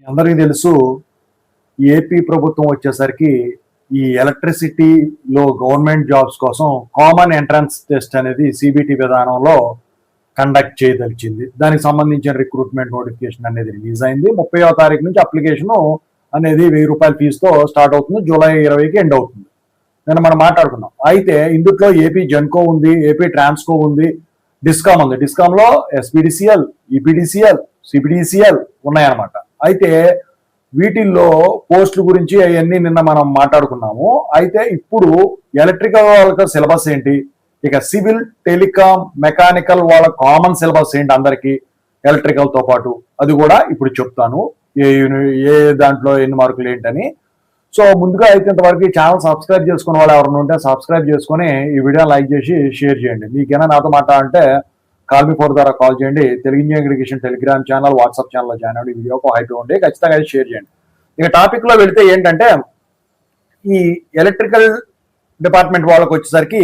అందరికీ తెలుసు. ఏపీ ప్రభుత్వం వచ్చేసరికి ఈ ఎలక్ట్రిసిటీలో గవర్నమెంట్ జాబ్స్ కోసం కామన్ ఎంట్రన్స్ టెస్ట్ అనేది సిబిటి విధానంలో కండక్ట్ చేయదలిచింది. దానికి సంబంధించిన రిక్రూట్మెంట్ నోటిఫికేషన్ అనేది రిలీజ్ అయింది. 30వ తారీఖు నుంచి అప్లికేషన్ అనేది ₹1000 ఫీజుతో స్టార్ట్ అవుతుంది. జూలై 20కి ఎండ్ అవుతుంది. నేను మనం మాట్లాడుకున్నాం. అయితే ఇందులో ఏపీ జెన్కో ఉంది, ఏపీ ట్రాన్స్కో ఉంది, డిస్కామ్ ఉంది. డిస్కామ్లో ఎస్పీడీసీఎల్, ఈపీడీసీఎల్, సిపిడిసిఎల్ ఉన్నాయన్నమాట. అయితే వీటిల్లో పోస్టుల గురించి అవన్నీ నిన్న మనం మాట్లాడుకున్నాము. అయితే ఇప్పుడు ఎలక్ట్రికల్ వాళ్ళకి సిలబస్ ఏంటి, ఇక సివిల్, టెలికాం, మెకానికల్ వాళ్ళ కామన్ సిలబస్ ఏంటి అందరికి ఎలక్ట్రికల్తో పాటు, అది కూడా ఇప్పుడు చెప్తాను. ఏ దాంట్లో ఎన్ని మార్కులు ఏంటని. సో ముందుగా అయితే ఇంతవరకు ఛానల్ సబ్స్క్రైబ్ చేసుకున్న వాళ్ళు ఎవరైనా ఉంటే సబ్స్క్రైబ్ చేసుకుని ఈ వీడియో లైక్ చేసి షేర్ చేయండి. మీకేనా నాతో మాట్లాడాలంటే కాల్ మీ ఫోర్ ద్వారా కాల్ చేయండి. Telugu engineering education Telegram channel, WhatsApp ఛానల్లో జాయిన్ అవ్వండి. వీడియోకి హైప్ ఉండి ఖచ్చితంగా షేర్ చేయండి. ఇక టాపిక్ లో వెళితే ఏంటంటే, ఈ ఎలక్ట్రికల్ డిపార్ట్మెంట్ వాళ్ళకి వచ్చేసరికి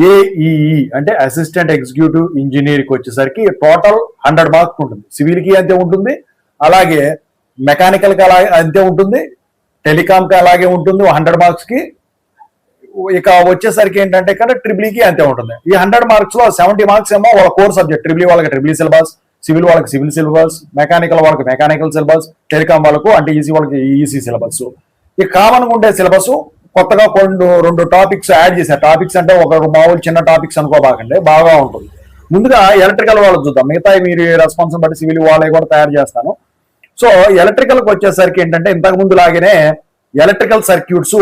ఏఈఈ అంటే అసిస్టెంట్ ఎగ్జిక్యూటివ్ ఇంజనీర్కి వచ్చేసరికి టోటల్ 100 మార్క్స్ ఉంటుంది. సివిల్కి అంతే ఉంటుంది, అలాగే మెకానికల్కి అలాగే అంతే ఉంటుంది, టెలికామ్కి అలాగే ఉంటుంది 100 మార్క్స్కి. ఇక వచ్చేసరికి ఏంటంటే ఇక్కడ ట్రిపుల్కి అంతే ఉంటుంది. ఈ 100 మార్క్స్ లో 70 మార్క్స్ ఏమో వాళ్ళ కోర్ సబ్జెక్ట్. ట్రిపుల్ వాళ్ళకి ట్రిపుల్ సిలబస్, సివిల్ వాళ్ళకి సివిల్ సిలబస్, మెకానికల్ వాళ్ళకి మెకానికల్ సిలబస్, టెలికాం వాళ్ళకు అంటే ఈసీ వాళ్ళకి ఈసీ సిలబస్. ఈ కామన్గా ఉండే సిలబస్ కొత్తగా 2 టాపిక్స్ యాడ్ చేశారు. టాపిక్స్ అంటే ఒక మామూలు చిన్న టాపిక్స్ అనుకోబాకండి, బాగా ఉంటుంది. ముందుగా ఎలక్ట్రికల్ వాళ్ళు చూద్దాం. మిగతా మీరు రెస్పాన్స్ బట్టి సివిల్ వాళ్ళే కూడా తయారు చేస్తాను. సో ఎలక్ట్రికల్కి వచ్చేసరికి ఏంటంటే ఇంతకు ముందు లాగానే ఎలక్ట్రికల్ సర్క్యూట్స్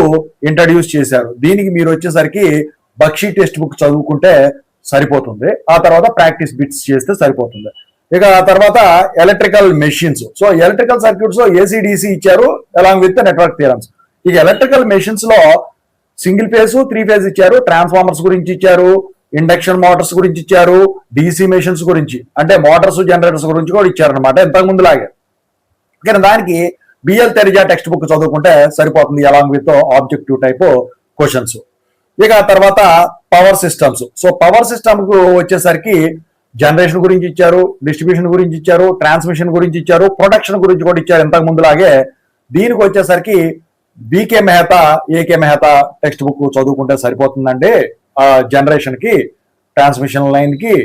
ఇంట్రడ్యూస్ చేశారు. దీనికి మీరు వచ్చేసరికి బక్షీ టెక్స్ట్ బుక్ చదువుకుంటే సరిపోతుంది. ఆ తర్వాత ప్రాక్టీస్ బిట్స్ చేస్తే సరిపోతుంది. ఇక ఆ తర్వాత electrical machines. So electrical circuits లో ఏసీడీసీ ఇచ్చారు అలాంగ్ విత్ నెట్వర్క్ థియరమ్స్. ఇక ఎలక్ట్రికల్ మెషిన్స్ లో సింగిల్ ఫేజ్, 3 ఫేజ్ ఇచ్చారు, ట్రాన్స్ఫార్మర్స్ గురించి ఇచ్చారు, ఇండక్షన్ మోటార్స్ గురించి ఇచ్చారు, డీసీ మెషిన్స్ గురించి అంటే మోటార్స్, జనరేటర్స్ గురించి కూడా ఇచ్చారు అనమాట ఇంతకు ముందు లాగే. కానీ దానికి బిఎల్ తెరిజా టెక్స్ట్ బుక్ చదువుకుంటే సరిపోతుంది along with objective type questions. ఇక తర్వాత power systems. So power system కు వచ్చేసరికి జనరేషన్ గురించి ఇచ్చారు, డిస్ట్రిబ్యూషన్ గురించి ఇచ్చారు, ట్రాన్స్మిషన్ గురించి ఇచ్చారు, ప్రొడక్షన్ గురించి కూడా ఇచ్చారు ఇంతకు ముందులాగే. దీనికి వచ్చేసరికి బీకే మెహతా, ఏకే మెహతా టెక్స్ట్ బుక్ చదువుకుంటే సరిపోతుందండి. జనరేషన్ కి, ట్రాన్స్మిషన్ లైన్ కి,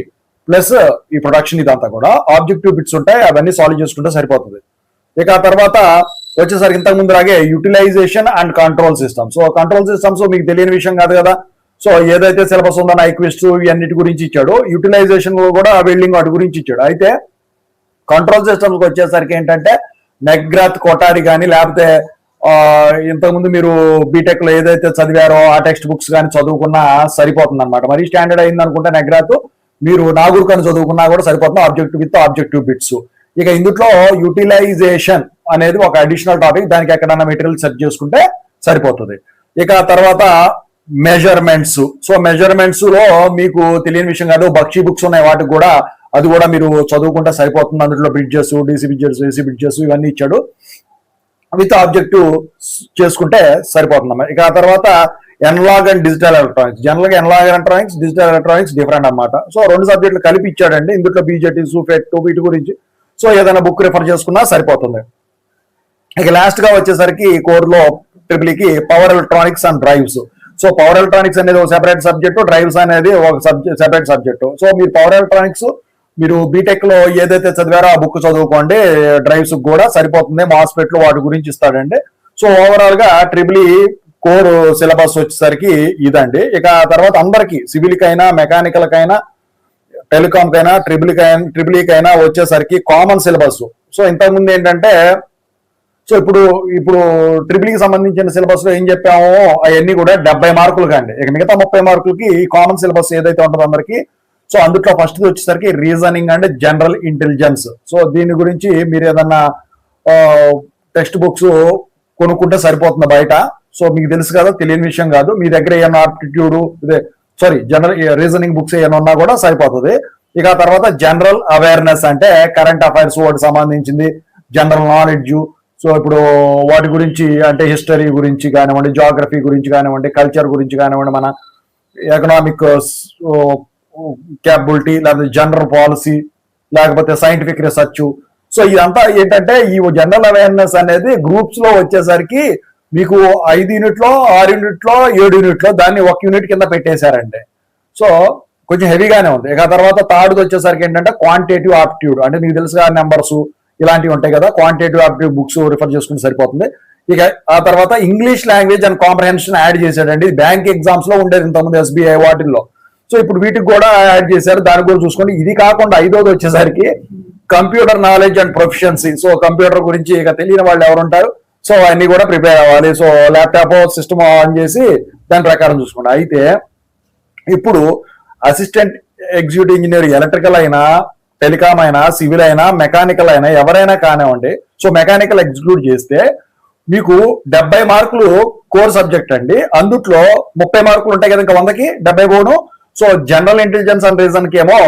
ప్లస్ ఈ ప్రొడక్షన్ ఇదంతా కూడా ఆబ్జెక్టివ్ బిట్స్ ఉంటాయి, అవన్నీ సాల్వ్ చేసుకుంటే సరిపోతుంది. ఇక ఆ తర్వాత వచ్చేసరికి ఇంతకు ముందులాగే utilization and control systems. So control systems మీకు తెలియని విషయం కాదు కదా. సో ఏదైతే సిలబస్ ఉందో నైక్విస్ట్ ఇవన్నిటి గురించి ఇచ్చాడు, యూటిలైజేషన్ లో కూడా వెల్డింగ్ వాటి గురించి ఇచ్చాడు. అయితే కంట్రోల్ సిస్టమ్స్ వచ్చేసరికి ఏంటంటే నెగ్రాత్, కొటారి కానీ లేకపోతే ఇంతకుముందు మీరు బీటెక్ లో ఏదైతే చదివారో ఆ టెక్స్ట్ బుక్స్ కానీ చదువుకున్నా సరిపోతుంది అనమాట. మరీ స్టాండర్డ్ అయింది అనుకుంటే నెగ్రాత్ మీరు నాగూర్ కానీ చదువుకున్నా కూడా సరిపోతుంది, ఆబ్జెక్టివ్ విత్ ఆబ్జెక్టివ్ బిట్స్. ఇక ఇందులో యూటిలైజేషన్ అనేది ఒక అడిషనల్ టాపిక్, దానికి ఎక్కడన్నా మెటీరియల్ సెర్చ్ చేసుకుంటే సరిపోతుంది. ఇక తర్వాత మెజర్మెంట్స్. సో మెజర్మెంట్స్ లో మీకు తెలియని విషయం కాదు, బక్షీ బుక్స్ ఉన్నాయి వాటికి కూడా, అది కూడా మీరు చదువుకుంటే సరిపోతుంది. అందులో bridges, DC bridges, AC bridges ఇవన్నీ ఇచ్చాడు, విత్ ఆబ్జెక్టివ్ చేసుకుంటే సరిపోతుంది. ఇక ఆ తర్వాత analog and digital electronics. General గా analog electronics, digital electronics different అన్నమాట. సో 2 సబ్జెక్టులు కలిపి ఇచ్చాడండి. ఇందులో బీజెటీ, సూఫెట్ వీటి గురించి సో ఏదైనా బుక్ రిఫర్ చేసుకున్నా సరిపోతుంది. ఇక లాస్ట్ గా వచ్చేసరికి కోర్ లో ట్రిపుల్కి power electronics and drives. So power electronics అనేది ఒక సెపరేట్ సబ్జెక్టు, డ్రైవ్స్ అనేది ఒక సెపరేట్ సబ్జెక్టు. సో మీరు పవర్ ఎలక్ట్రానిక్స్ మీరు బీటెక్ లో ఏదైతే చదివారో ఆ బుక్ చదువుకోండి, డ్రైవ్స్ కూడా సరిపోతుంది. మాస్ఫెట్లు వాటి గురించి ఇస్తాడండి. సో ఓవరాల్ గా ట్రిపుల్ కోర్ సిలబస్ వచ్చేసరికి ఇదండి. ఇక తర్వాత అందరికి సివిల్ కైనా, మెకానికల్ కైనా, టెలికామ్ కైనా, ట్రిపుల్ కైనా వచ్చేసరికి కామన్ సిలబస్. సో ఇంతకుముందు ఏంటంటే, సో ఇప్పుడు ట్రిపుల్ కి సంబంధించిన సిలబస్ లో ఏం చెప్పామో అవన్నీ కూడా 70 మార్కులు కండి. ఇక మిగతా 30 మార్కులకి కామన్ సిలబస్ ఏదైతే ఉంటుందో అందరికి. సో అందులో ఫస్ట్ వచ్చేసరికి reasoning and general intelligence. So దీని గురించి మీరు ఏదన్నా టెక్స్ట్ బుక్స్ కొనుక్కుంటే సరిపోతుంది బయట. సో మీకు తెలుసు కదా, తెలియని విషయం కాదు. మీ దగ్గర ఏమైనా ఆప్టిట్యూడ్ జనరల్ రీజనింగ్ బుక్స్ ఏమైనా ఉన్నా కూడా సరిపోతుంది. ఇక తర్వాత జనరల్ అవేర్నెస్ అంటే కరెంట్ అఫైర్స్ వాటికి సంబంధించింది, జనరల్ నాలెడ్జ్. సో ఇప్పుడు వాటి గురించి అంటే హిస్టరీ గురించి కానివ్వండి, జాగ్రఫీ గురించి కానివ్వండి, కల్చర్ గురించి కానివ్వండి, మన ఎకనామిక్ క్యాపబిలిటీ, లేకపోతే జనరల్ పాలసీ, లేకపోతే సైంటిఫిక్ రీసెర్చ్, సో ఇదంతా ఏంటంటే ఈ జనరల్ అవేర్నెస్ అనేది గ్రూప్స్ లో వచ్చేసరికి మీకు 5 యూనిట్లో 6 యూనిట్లో 7 యూనిట్లో దాన్ని 1 యూనిట్ కింద పెట్టేశారండి. సో కొంచెం హెవీగానే ఉంది. ఇక తర్వాత థర్డ్ వచ్చేసరికి ఏంటంటే క్వాంటిటేటివ్ ఆప్టిట్యూడ్, అంటే మీకు తెలుసుగా నెంబర్స్ ఇలాంటివి ఉంటాయి కదా, క్వాంటిటేటివ్ ఆప్టిట్యూడ్ బుక్స్ రిఫర్ చేసుకుంటే సరిపోతుంది. ఇక ఆ తర్వాత English language and comprehension add చేశాడండి. బ్యాంక్ ఎగ్జామ్స్ లో ఉండేది ఇంతకుముందు ఎస్బీఐ వాటిల్లో. సో ఇప్పుడు వీటికి కూడా యాడ్ చేశారు, దాని కూడా చూసుకోండి. ఇది కాకుండా 5వది వచ్చేసరికి computer knowledge and proficiency. So computer గురించి ఇక తెలియని వాళ్ళు ఎవరు ఉంటారు, సో అన్ని కూడా ప్రిపేర్ అవ్వాలి. సో ల్యాప్టాప్ సిస్టమ్ ఆన్ చేసి దాని ప్రకారం చూసుకోండి. అయితే ఇప్పుడు అసిస్టెంట్ ఎగ్జిక్యూటివ్ ఇంజనీర్ ఎలక్ట్రికల్ అయినా, టెలికామ్ అయినా, సివిల్ అయినా, మెకానికల్ అయినా ఎవరైనా కానివ్వండి. సో మెకానికల్ ఎగ్జిక్యూట్ చేస్తే మీకు 70 మార్కులు కోర్ సబ్జెక్ట్ అండి. అందుట్లో 30 మార్కులు ఉంటాయి కదా, ఇంకా 100కి 70 పోను. So general intelligence and reason కి ఏమో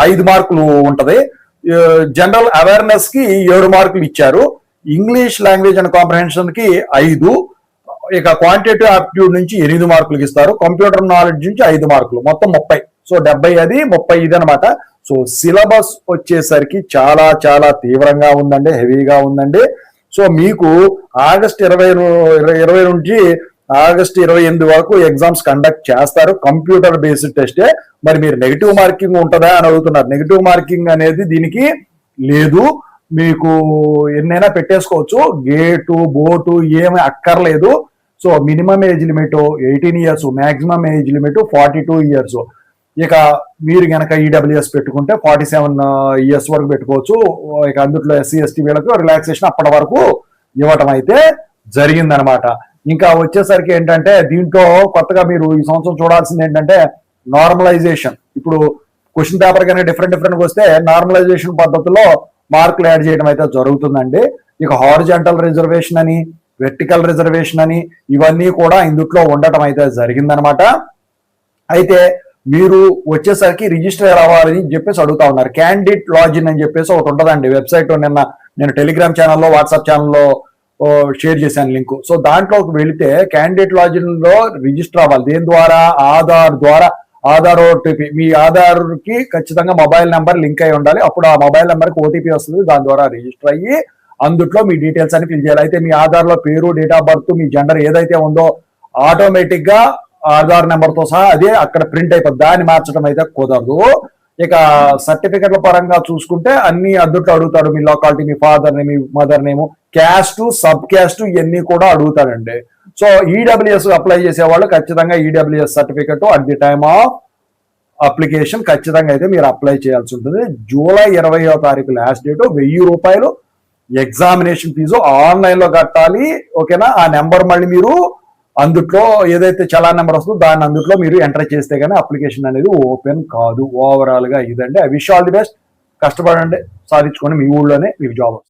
5 మార్కులు ఉంటది. జనరల్ అవేర్నెస్ కి 7 మార్కులు ఇచ్చారు. ఇంగ్లీష్ లాంగ్వేజ్ అండ్ కాంప్రహెన్షన్ కి 5, ఇక క్వాంటిటేటివ్ ఆప్టిట్యూడ్ నుంచి 8 మార్కులు ఇస్తారు. కంప్యూటర్ నాలెడ్జ్ నుంచి 5 మార్కులు, మొత్తం 30. సో 70 అది 30 ఇది అనమాట. సో సిలబస్ వచ్చేసరికి చాలా చాలా తీవ్రంగా ఉందండి, హెవీగా ఉందండి. సో మీకు ఆగస్ట్ 20 నుంచి ఆగస్ట్ 28 వరకు ఎగ్జామ్స్ కండక్ట్ చేస్తారు. కంప్యూటర్ బేస్డ్ టెస్టే. మరి మీరు నెగిటివ్ మార్కింగ్ ఉంటుందా అని అడుగుతున్నారు. నెగిటివ్ మార్కింగ్ అనేది దీనికి లేదు, మీకు ఎన్నైనా పెట్టేసుకోవచ్చు. గేటు బోటు ఏమి అక్కర్లేదు. So minimum age limit 18 years, maximum age limit 42 years. ఇక మీరు కనుక ఈడబ్ల్యూఎస్ పెట్టుకుంటే 47 ఇయర్స్ వరకు పెట్టుకోవచ్చు. ఇక అందులో ఎస్సీ ఎస్టీ వీళ్ళకు రిలాక్సేషన్ అప్పటి వరకు ఇవ్వటం అయితే జరిగిందనమాట. ఇంకా వచ్చేసరికి ఏంటంటే దీంట్లో కొత్తగా మీరు ఈ సంవత్సరం చూడాల్సింది ఏంటంటే నార్మలైజేషన్. ఇప్పుడు క్వశ్చన్ పేపర్ కానీ డిఫరెంట్ వస్తే నార్మలైజేషన్ పద్ధతిలో మార్కులు యాడ్ చేయడం అయితే జరుగుతుందండి. ఇక హారిజాంటల్ రిజర్వేషన్ అని, వెర్టికల్ రిజర్వేషన్ అని ఇవన్నీ కూడా ఇందులో ఉండటం అయితే జరిగిందనమాట. అయితే మీరు వచ్చేసరికి రిజిస్టర్ అవ్వాలని చెప్పేసి అడుగుతా ఉన్నారు. క్యాండిడేట్ లాగిన్ అని చెప్పేసి ఒకటి ఉంటుందండి వెబ్సైట్. నేను టెలిగ్రామ్ ఛానల్లో, వాట్సాప్ ఛానల్లో షేర్ చేశాను లింక్. సో దాంట్లోకి వెళితే క్యాండిడేట్ లాగిన్ లో రిజిస్టర్ అవ్వాలి. దేని ద్వారా? ఆధార్ ద్వారా. ఆధార్ ఓటీపీ, మీ ఆధార్ కి ఖచ్చితంగా మొబైల్ నెంబర్ లింక్ అయి ఉండాలి. అప్పుడు ఆ మొబైల్ నెంబర్ కి ఓటీపీ వస్తుంది. దాని ద్వారా రిజిస్టర్ అయ్యి అందుట్లో మీ డీటెయిల్స్ అని ఫిల్ చేయాలి. అయితే మీ ఆధార్ లో పేరు, date of birth, me gender ఏదైతే ఉందో ఆటోమేటిక్ గా ఆధార్ నెంబర్ తో సహా అదే అక్కడ ప్రింట్ అయిపోతుంది. దాన్ని మార్చడం అయితే కుదరదు. ఇక సర్టిఫికెట్ల పరంగా చూసుకుంటే అన్ని అందుట్లో అడుగుతాడు. మీ లొకాలిటీ, మీ ఫాదర్ నేమ్, మీ mother name, caste, sub caste ఇవన్నీ కూడా అడుగుతాడండి. సో ఈడబ్ల్యూఎస్ అప్లై చేసే వాళ్ళు ఖచ్చితంగా EWS certificate at the time of application ఖచ్చితంగా అయితే మీరు అప్లై చేయాల్సి ఉంటుంది. జూలై 20వ తారీఖు లాస్ట్ డేట్. 1000 రూపాయలు ఎగ్జామినేషన్ ఫీజు ఆన్లైన్ లో కట్టాలి. ఓకేనా? ఆ నెంబర్ మళ్ళీ మీరు అందుట్లో ఏదైతే చలాన్ నెంబర్ వస్తుందో దాన్ని అందుట్లో మీరు ఎంటర్ చేస్తే కానీ అప్లికేషన్ అనేది ఓపెన్ కాదు. ఓవరాల్ గా ఇదండి. I wish all the best. కష్టపడండి, సాధించుకోండి. మీ ఊళ్ళోనే మీకు జాబ్ వస్తుంది.